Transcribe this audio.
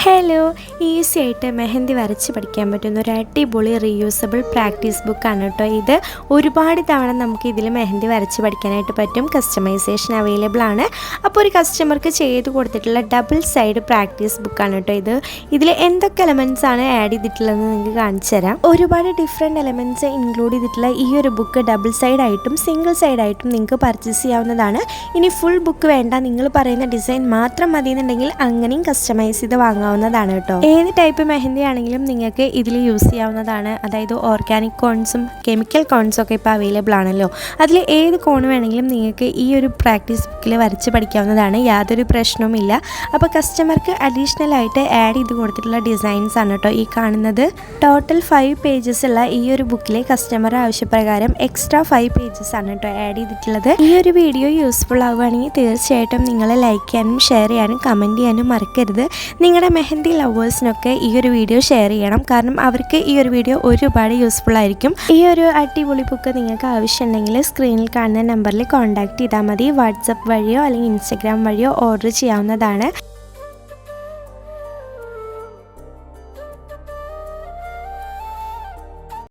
Hello, easy ആയിട്ട് മെഹന്തി വരച്ച് പഠിക്കാൻ പറ്റുന്ന ഒരു അടിപൊളി റീയൂസബിൾ പ്രാക്ടീസ് ബുക്കാണ് കേട്ടോ ഇത്. ഒരുപാട് തവണ നമുക്ക് ഇതിൽ മെഹന്തി വരച്ച് പഠിക്കാനായിട്ട് പറ്റും. കസ്റ്റമൈസേഷൻ അവൈലബിൾ ആണ്. അപ്പോൾ ഒരു കസ്റ്റമർക്ക് ചെയ്ത് കൊടുത്തിട്ടുള്ള ഡബിൾ സൈഡ് പ്രാക്ടീസ് ബുക്കാണ് കേട്ടോ ഇത്. ഇതിൽ എന്തൊക്കെ എലമെൻറ്റ്സ് ആണ് ആഡ് ചെയ്തിട്ടുള്ളതെന്ന് നിങ്ങൾക്ക് കാണിച്ചു തരാം. ഒരുപാട് ഡിഫറെൻറ്റ് എലമെൻറ്റ്സ് ഇൻക്ലൂഡ് ചെയ്തിട്ടുള്ള ഈ ഒരു ബുക്ക് ഡബിൾ സൈഡായിട്ടും സിംഗിൾ സൈഡായിട്ടും നിങ്ങൾക്ക് പർച്ചേസ് ചെയ്യാവുന്നതാണ്. ഇനി ഫുൾ ബുക്ക് വേണ്ട, നിങ്ങൾ പറയുന്ന ഡിസൈൻ മാത്രം മതി എന്നുണ്ടെങ്കിൽ അങ്ങനെയും കസ്റ്റമൈസ് ചെയ്ത് വാങ്ങാവുന്നതാണ് കേട്ടോ. ഏത് ടൈപ്പ് മെഹന്തി ആണെങ്കിലും നിങ്ങൾക്ക് ഇതിൽ യൂസ് ചെയ്യാവുന്നതാണ്. അതായത് ഓർഗാനിക് കോൺസും കെമിക്കൽ കോൺസും ഒക്കെ ഇപ്പോൾ അവൈലബിൾ ആണല്ലോ. അതിൽ ഏത് കോൺ വേണമെങ്കിലും നിങ്ങൾക്ക് ഈ ഒരു പ്രാക്ടീസ് ബുക്കിൽ വരച്ച് പഠിക്കാവുന്നതാണ്. യാതൊരു പ്രശ്നവുമില്ല. അപ്പോൾ കസ്റ്റമർക്ക് അഡീഷണൽ ആയിട്ട് ആഡ് ചെയ്ത് കൊടുത്തിട്ടുള്ള ഡിസൈൻസ് ആണ് കേട്ടോ ഈ കാണുന്നത്. ടോട്ടൽ 5 പേജസ് ഉള്ള ഈ ഒരു ബുക്കിലെ കസ്റ്റമർ ആവശ്യപ്രകാരം എക്സ്ട്രാ 5 പേജസ് ആണ് കേട്ടോ ആഡ് ചെയ്തിട്ടുള്ളത്. ഈ ഒരു വീഡിയോ യൂസ്ഫുൾ ആവുകയാണെങ്കിൽ തീർച്ചയായിട്ടും നിങ്ങൾ ലൈക്ക് ചെയ്യാനും ഷെയർ ചെയ്യാനും കമൻറ്റ് ചെയ്യാനും മറക്കരുത്. നിങ്ങളുടെ മെഹന്തി ലവേഴ്സിനൊക്കെ ഈ ഒരു വീഡിയോ ഷെയർ ചെയ്യണം. കാരണം അവർക്ക് ഈ ഒരു വീഡിയോ ഒരുപാട് യൂസ്ഫുൾ ആയിരിക്കും. ഈ ഒരു അടിപൊളി ബുക്ക് നിങ്ങൾക്ക് ആവശ്യമുണ്ടെങ്കിൽ സ്ക്രീനിൽ കാണുന്ന നമ്പറിൽ കോൺടാക്ട് ചെയ്താൽ മതി. വാട്സപ്പ് വഴിയോ അല്ലെങ്കിൽ ഇൻസ്റ്റഗ്രാം വഴിയോ ഓർഡർ ചെയ്യാവുന്നതാണ്.